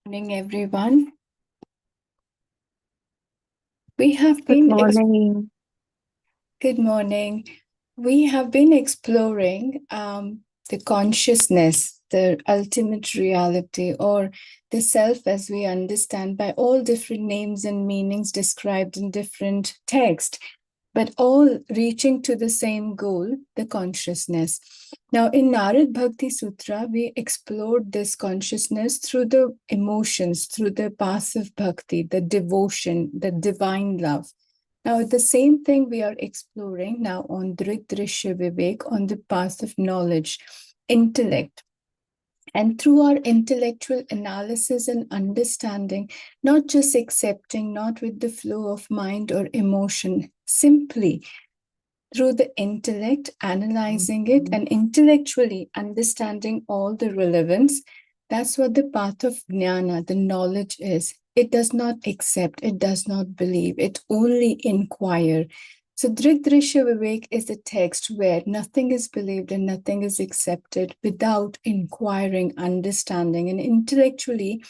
Morning, everyone. We have Good been morning. Good morning. We have been exploring the consciousness, the ultimate reality, or the self as we understand by all different names and meanings described in different texts, but all reaching to the same goal, the consciousness. Now, in Narad Bhakti Sutra, we explored this consciousness through the emotions, through the passive bhakti, the devotion, the divine love. Now, the same thing we are exploring now on Drig, Drishya, Vivek, on the path of knowledge, intellect. And through our intellectual analysis and understanding, not just accepting, not with the flow of mind or emotion, simply through the intellect, analyzing it, and intellectually understanding all the relevance. That's what the path of jnana, the knowledge is. It does not accept, it does not believe, it only inquire. So Drig Drishya Vivek is a text where nothing is believed and nothing is accepted without inquiring, understanding, and intellectually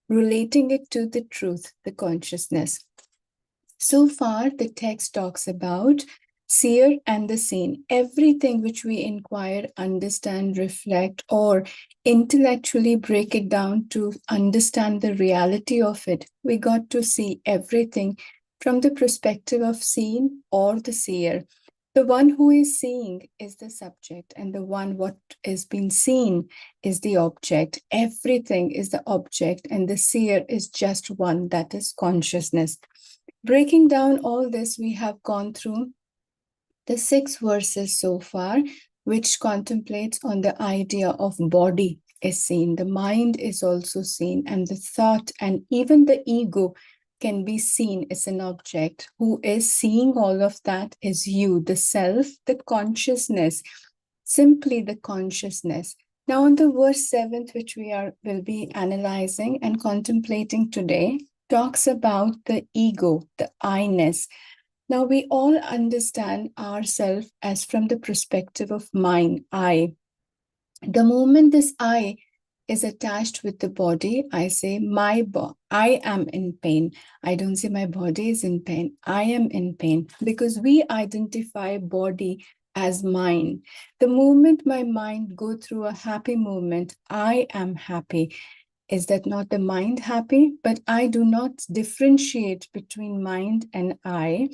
relating it to the truth, the consciousness. So far, the text talks about seer and the seen. Everything which we inquire, understand, reflect, or intellectually break it down to understand the reality of it, we got to see everything from the perspective of seen or the seer. The one who is seeing is the subject, and the one what is being seen is the object. Everything is the object, and the seer is just one, that is consciousness. Breaking down all this, we have gone through the 6 verses so far, which contemplates on the idea of body is seen, the mind is also seen, and the thought and even the ego can be seen as an object. Who is seeing all of that is you, the self, the consciousness, simply the consciousness. Now, on the verse 7th, which will be analyzing and contemplating today, talks about the ego, the I-ness. Now, we all understand ourselves as from the perspective of mine, I. The moment this I is attached with the body, I say, I am in pain. I don't say my body is in pain. I am in pain because we identify body as mine. The moment my mind go through a happy moment, I am happy. Is that not the mind happy? But I do not differentiate between mind and I.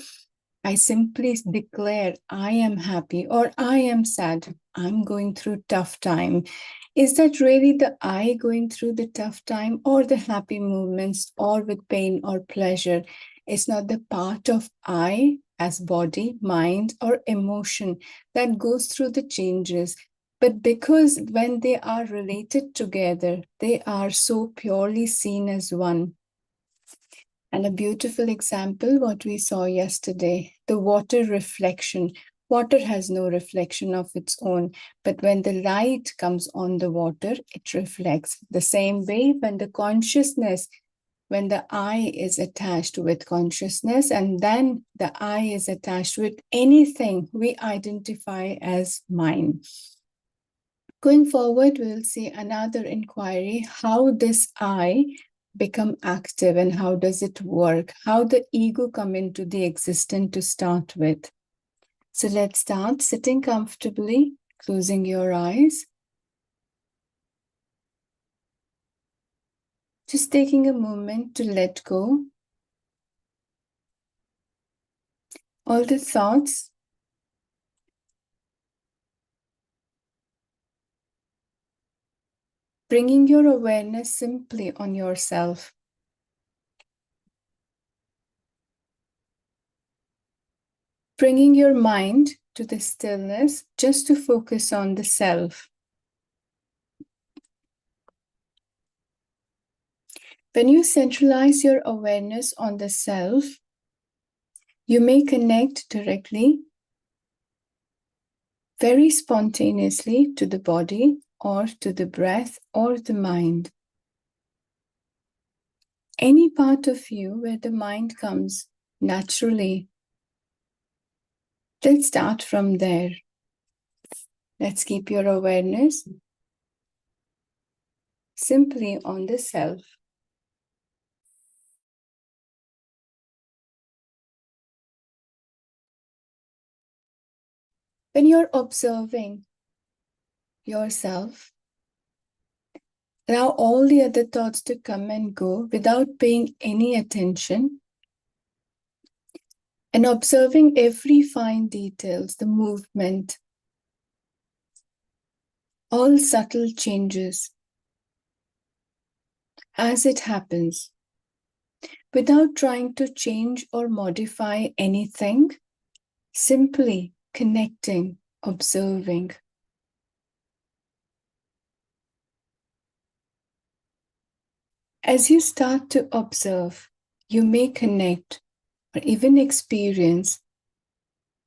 I simply declare I am happy or I am sad. I'm going through tough time. Is that really the I going through the tough time or the happy moments or with pain or pleasure? It's not the part of I as body, mind, or emotion that goes through the changes. But because when they are related together, they are so purely seen as one. And a beautiful example, what we saw yesterday, the water reflection. Water has no reflection of its own, but when the light comes on the water, it reflects. The same way, when the consciousness, when the I is attached with consciousness, and then the I is attached with anything we identify as mine. Going forward, we'll see another inquiry, how this I become active and how does it work? How the ego come into the existence to start with. So let's start sitting comfortably, closing your eyes. Just taking a moment to let go all the thoughts. Bringing your awareness simply on yourself. Bringing your mind to the stillness just to focus on the self. When you centralize your awareness on the self, you may connect directly, very spontaneously to the body or to the breath or the mind. Any part of you where the mind comes naturally, let's start from there. Let's keep your awareness simply on the self. When you're observing yourself, allow all the other thoughts to come and go without paying any attention and observing every fine details, the movement, all subtle changes as it happens, without trying to change or modify anything, simply connecting, observing. As you start to observe, you may connect or even experience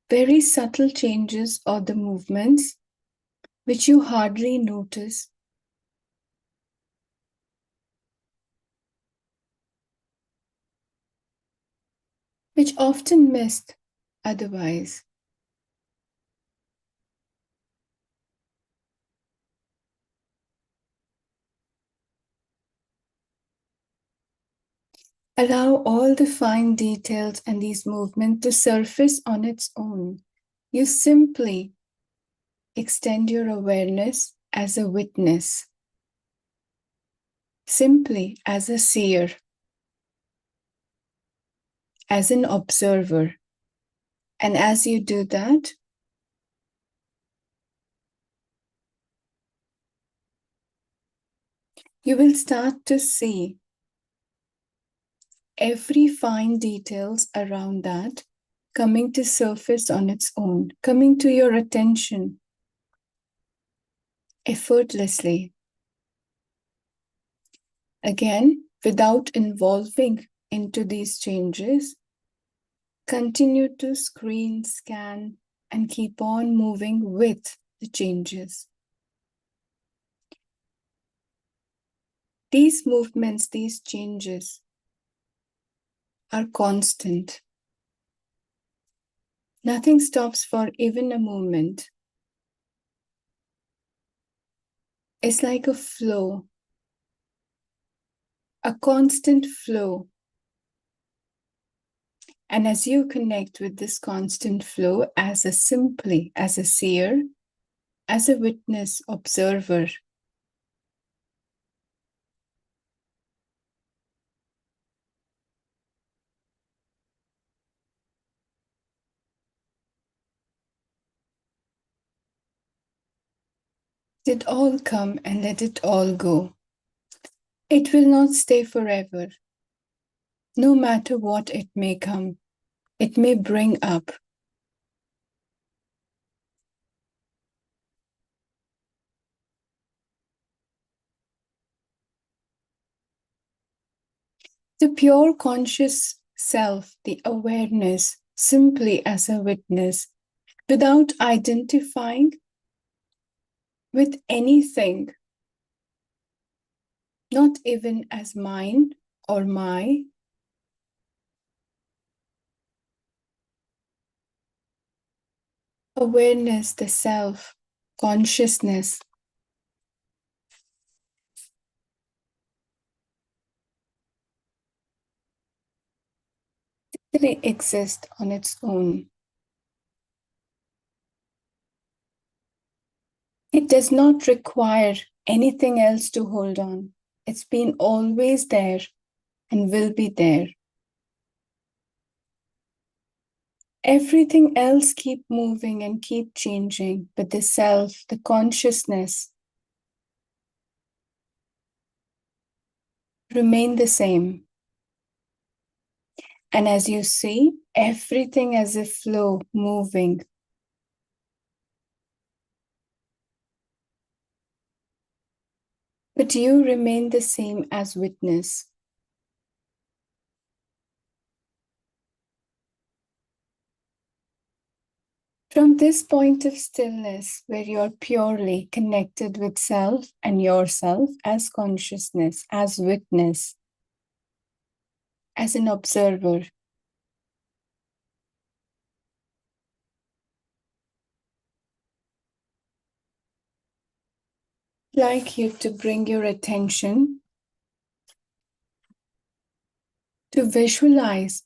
very subtle changes or the movements which you hardly notice, which often missed otherwise. Allow all the fine details and these movements to surface on its own. You simply extend your awareness as a witness, simply as a seer, as an observer. And as you do that, you will start to see every fine details around that coming to surface on its own, coming to your attention effortlessly. Again, without involving into these changes, continue to screen, scan, and keep on moving with the changes. These movements, these changes are constant. Nothing stops for even a moment. It's like a flow, a constant flow. And as you connect with this constant flow as a seer, as a witness, observer, let it all come and let it all go. It will not stay forever. No matter what it may come, it may bring up. The pure conscious self, the awareness, simply as a witness, without identifying with anything, not even as mine or my. Awareness, the self, consciousness, simply exists on its own. It does not require anything else to hold on. It's been always there and will be there. Everything else keep moving and keep changing, but the self, the consciousness, remain the same. And as you see, everything as a flow moving. But you remain the same as witness. From this point of stillness, where you're purely connected with self and yourself as consciousness, as witness, as an observer, I'd like you to bring your attention to visualize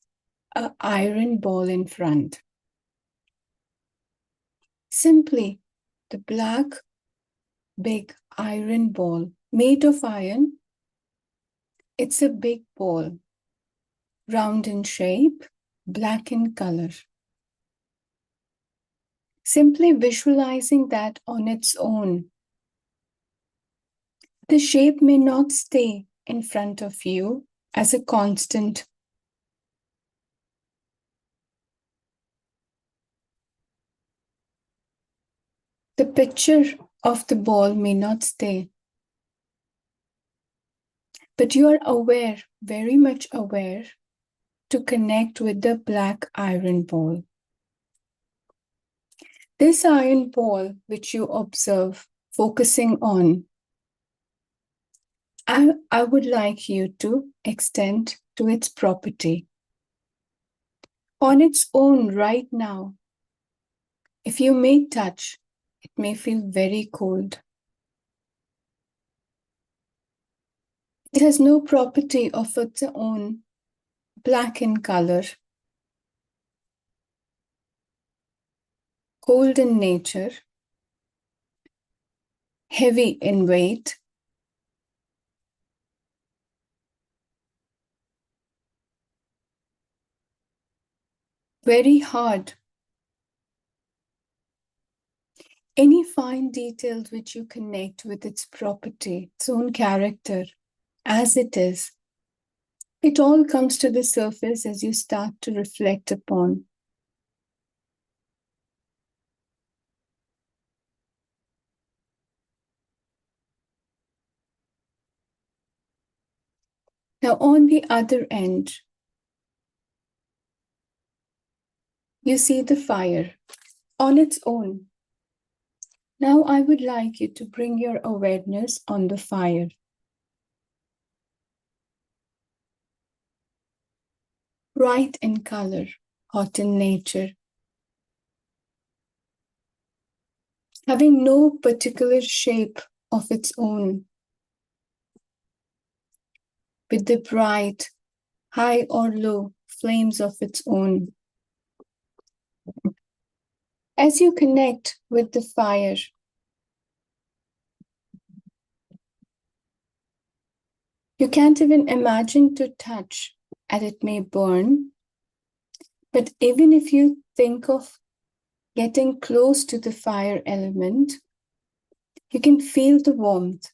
an iron ball in front. Simply the black, big iron ball made of iron. It's a big ball, round in shape, black in color. Simply visualizing that on its own. The shape may not stay in front of you as a constant. The picture of the ball may not stay. But you are aware, very much aware, to connect with the black iron ball. This iron ball, which you observe, focusing on, I would like you to extend to its property. On its own right now, if you may touch, it may feel very cold. It has no property of its own, black in color, cold in nature, heavy in weight, very hard. Any fine details which you connect with its property, its own character, as it is, it all comes to the surface as you start to reflect upon. Now, on the other end, you see the fire on its own. Now, I would like you to bring your awareness on the fire. Bright in color, hot in nature, having no particular shape of its own, with the bright, high or low flames of its own. As you connect with the fire, you can't even imagine to touch, and it may burn. But even if you think of getting close to the fire element, you can feel the warmth.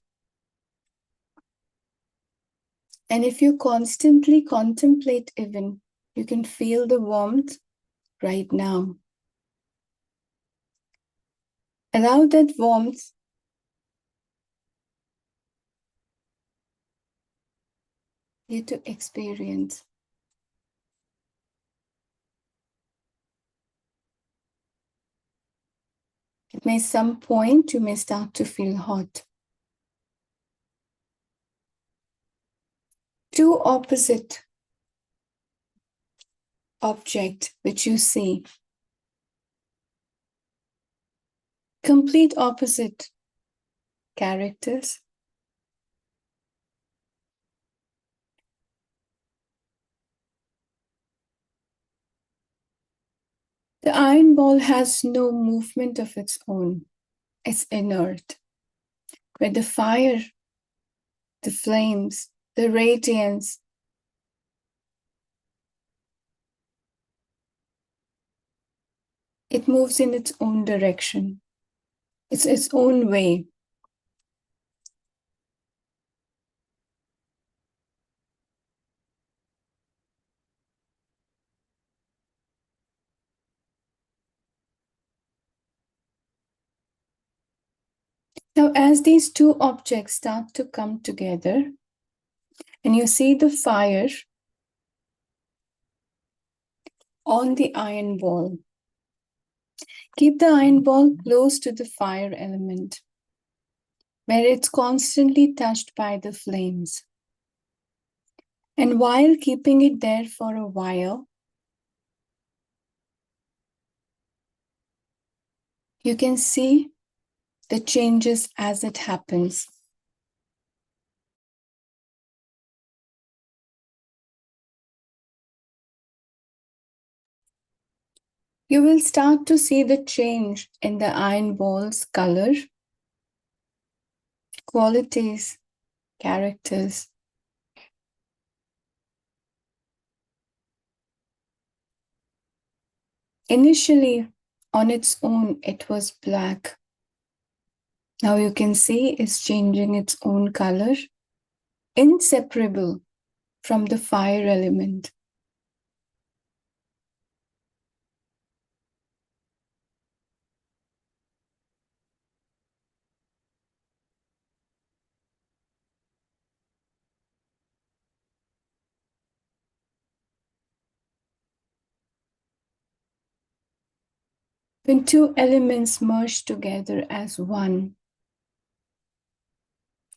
And if you constantly contemplate even, you can feel the warmth right now. Allow that warmth you to experience. At may some point you may start to feel hot. Two opposite objects which you see. Complete opposite characters. The iron ball has no movement of its own. It's inert. But the fire, the flames, the radiance, it moves in its own direction. It's its own way. Now, as these two objects start to come together, and you see the fire on the iron ball, keep the iron ball close to the fire element, where it's constantly touched by the flames. And while keeping it there for a while, you can see the changes as it happens. You will start to see the change in the iron ball's color, qualities, characters. Initially, on its own, it was black. Now you can see it's changing its own color, inseparable from the fire element. When two elements merge together as one,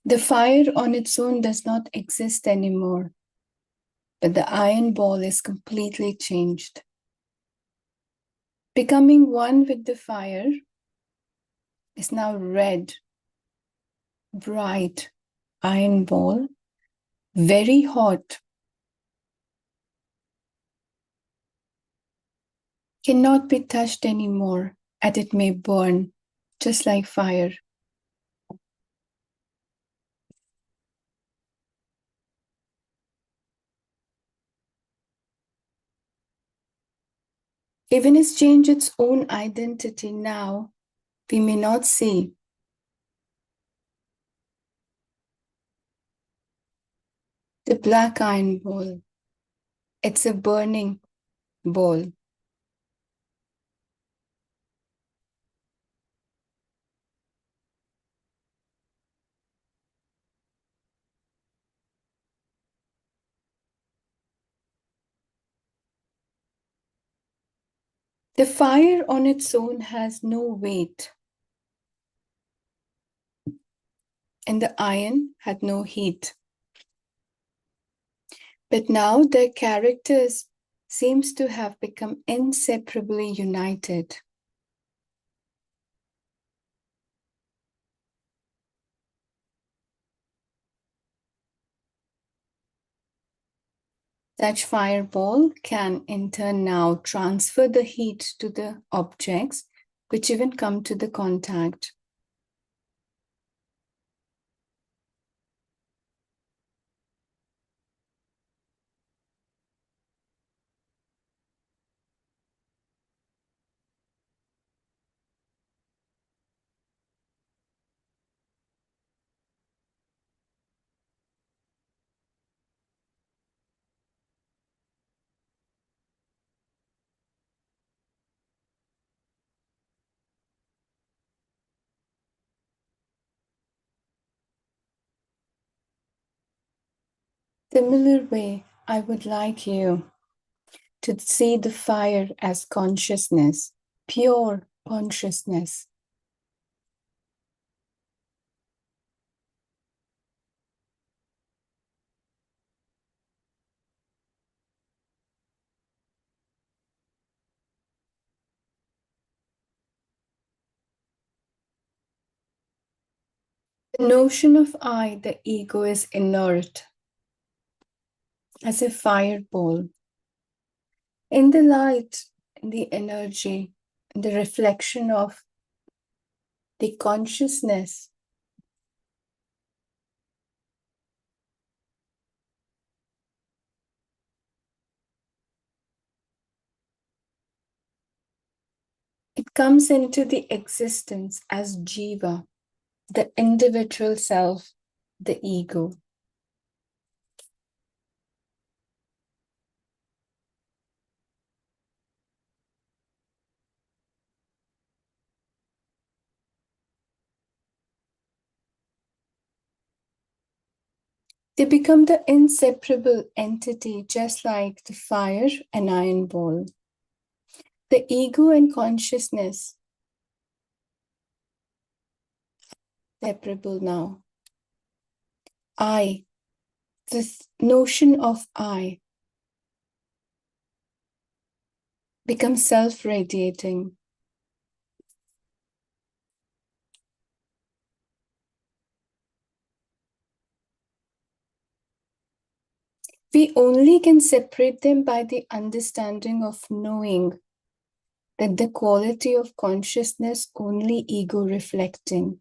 the fire on its own does not exist anymore, but the iron ball is completely changed. Becoming one with the fire is now red, bright iron ball, very hot, cannot be touched anymore, and it may burn just like fire. Even it's changed its own identity now, we may not see. The black iron ball, it's a burning ball. The fire on its own has no weight, and the iron had no heat. But now their characters seems to have become inseparably united. Such fireball can in turn now transfer the heat to the objects which even come to the contact. Similar way, I would like you to see the fire as consciousness, pure consciousness. The notion of I, the ego, is inert as a fireball. In the light, in the energy, in the reflection of the consciousness, it comes into the existence as jiva, the individual self, the ego. They become the inseparable entity, just like the fire and iron ball. The ego and consciousness, separable now. I, this notion of I, becomes self-radiating. We only can separate them by the understanding of knowing that the quality of consciousness only ego reflecting,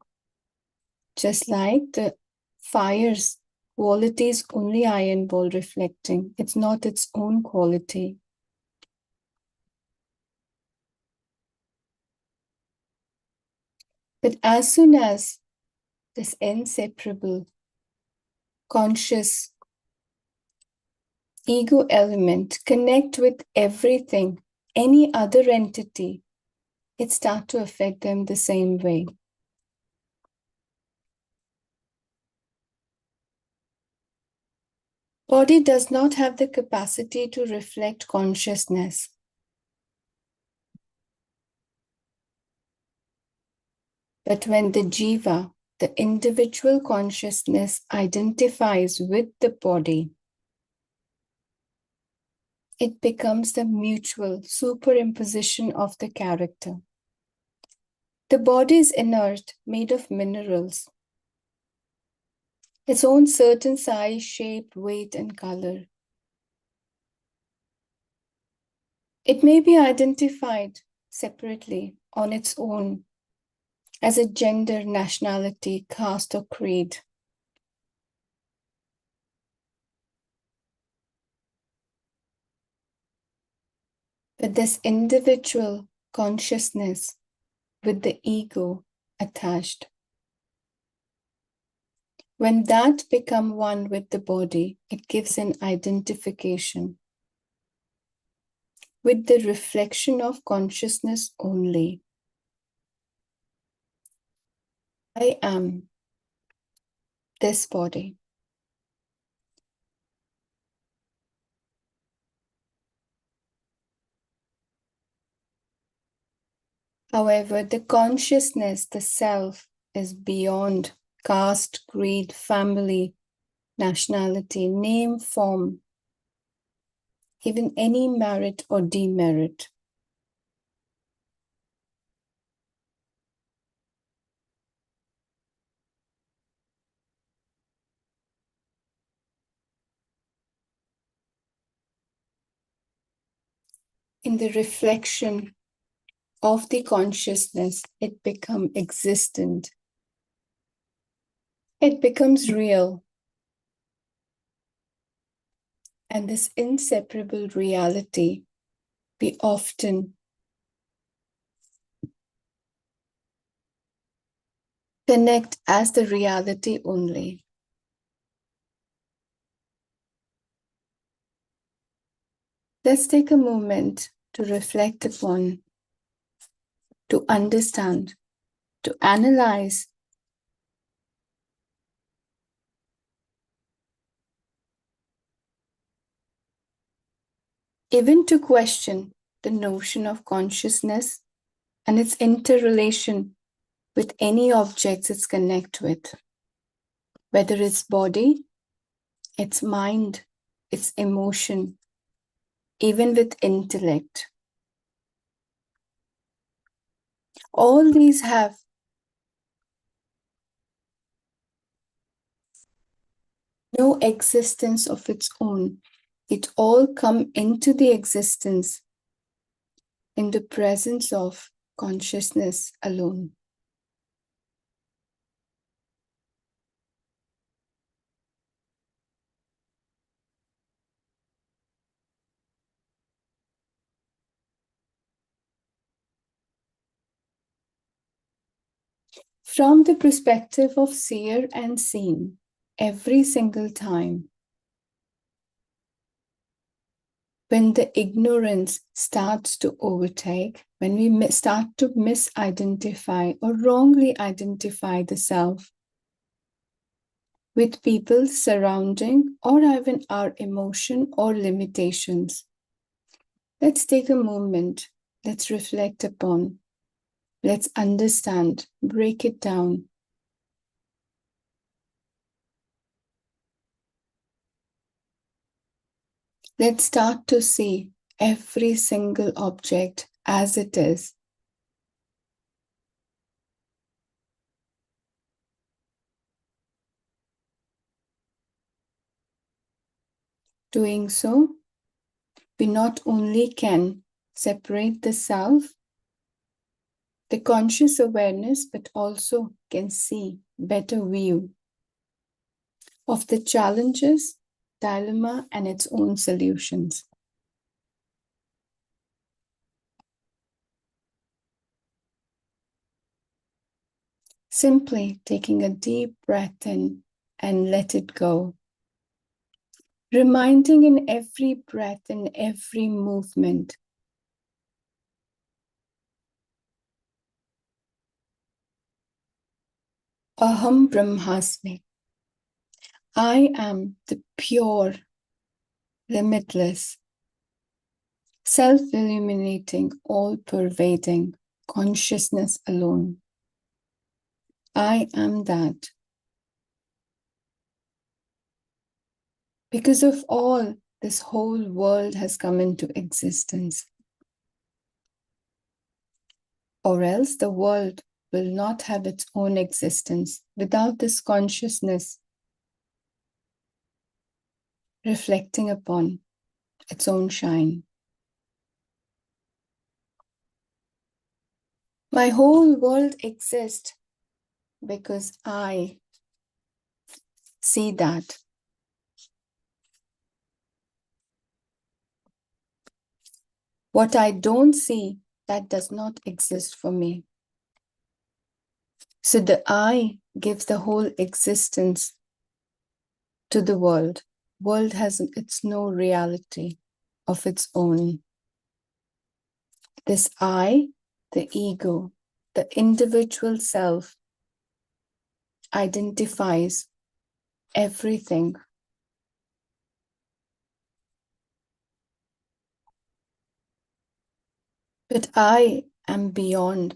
just like the fire's quality is only iron ball reflecting. It's not its own quality. But as soon as this inseparable conscious ego element connect with everything, any other entity, it starts to affect them the same way. Body does not have the capacity to reflect consciousness. But when the jiva, the individual consciousness, identifies with the body, it becomes the mutual superimposition of the character. The body is inert, made of minerals, its own certain size, shape, weight, and color. It may be identified separately on its own as a gender, nationality, caste, or creed. But this individual consciousness with the ego attached, when that becomes one with the body, it gives an identification with the reflection of consciousness only. I am this body. However, the consciousness, the self, is beyond caste, creed, family, nationality, name, form, even any merit or demerit. In the reflection of the consciousness, it becomes existent. It becomes real. And this inseparable reality, we often connect as the reality only. Let's take a moment to reflect upon, to understand, to analyze, even to question the notion of consciousness and its interrelation with any objects it's connect with, whether it's body, its mind, its emotion, even with intellect. All these have no existence of its own. It all come into the existence in the presence of consciousness alone. From the perspective of seer and seen, every single time when the ignorance starts to overtake, when we start to misidentify or wrongly identify the self with people surrounding or even our emotion or limitations, let's take a moment, let's reflect upon, let's understand, break it down. Let's start to see every single object as it is. Doing so, we not only can separate the self the conscious awareness, but also can see better view of the challenges, dilemma, and its own solutions. Simply taking a deep breath in and let it go. Reminding in every breath and every movement Aham Brahmasmi. I am the pure, limitless, self-illuminating, all-pervading consciousness alone. I am that. Because of all, this whole world has come into existence. Or else the world will not have its own existence without this consciousness reflecting upon its own shine. My whole world exists because I see that. What I don't see, that does not exist for me. So the I gives the whole existence to the world. World has its no reality of its own. This I, the ego, the individual self, identifies everything. But I am beyond.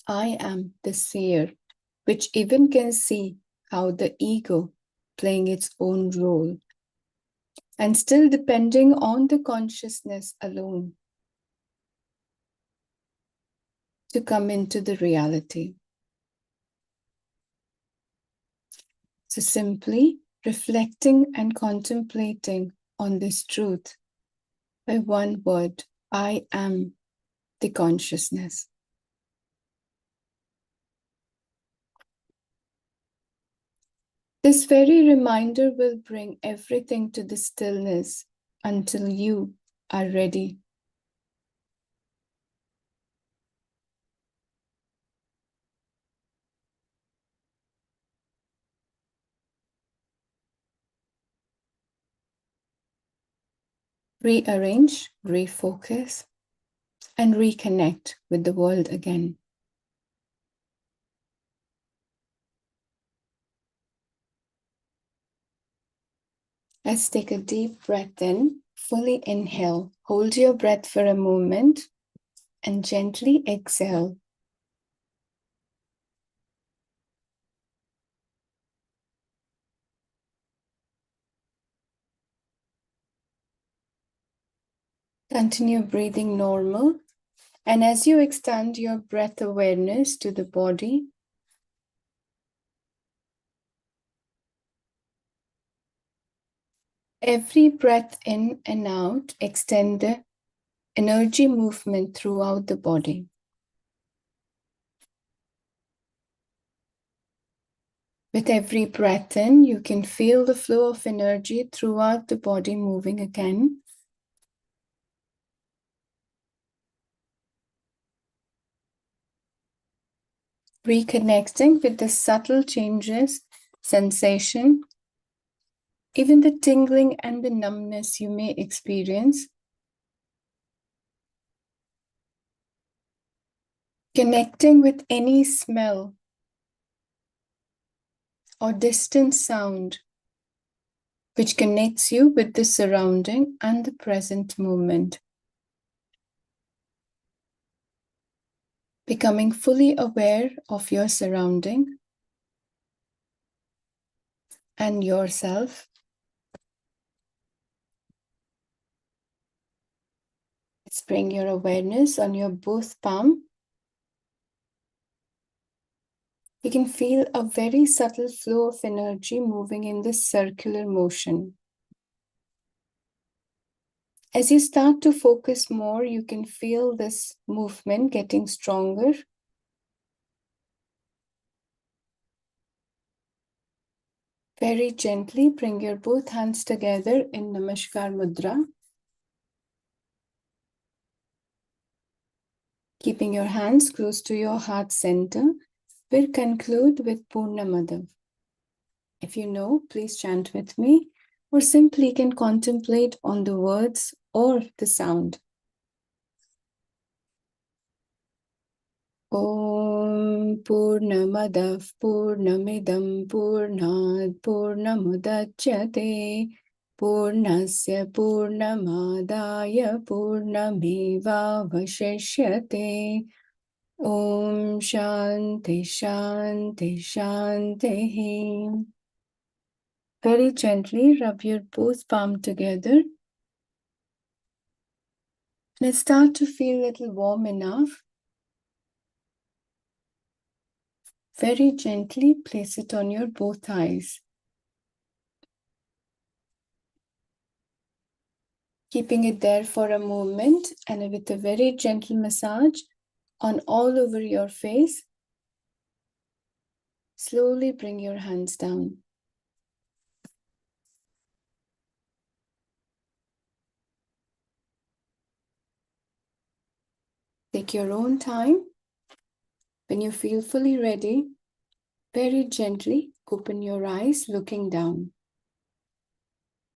I am the seer, which even can see how the ego playing its own role and still depending on the consciousness alone to come into the reality. So simply reflecting and contemplating on this truth by one word, I am the consciousness. This very reminder will bring everything to the stillness until you are ready. Rearrange, refocus, and reconnect with the world again. Let's take a deep breath in, fully inhale, hold your breath for a moment, and gently exhale. Continue breathing normal, and as you extend your breath awareness to the body, every breath in and out, extend the energy movement throughout the body. With every breath in, you can feel the flow of energy throughout the body moving again. Reconnecting with the subtle changes, sensation, even the tingling and the numbness you may experience. Connecting with any smell or distant sound which connects you with the surrounding and the present moment. Becoming fully aware of your surrounding and yourself. Let's bring your awareness on your both palm. You can feel a very subtle flow of energy moving in this circular motion. As you start to focus more, you can feel this movement getting stronger. Very gently bring your both hands together in Namaskar Mudra. Keeping your hands close to your heart center, we'll conclude with Purnamada. If you know, please chant with me, or simply can contemplate on the words or the sound. Om Purnamadav Purnamidam Purnad Purnamudachyate Purnasya Purnamadaya Purnameva Vashishyate. Om Shanti Shanti Shanti. Very gently rub your both palms together. Let's start to feel a little warm enough. Very gently place it on your both thighs. Keeping it there for a moment and with a very gentle massage on all over your face, slowly bring your hands down. Take your own time. When you feel fully ready, very gently open your eyes looking down.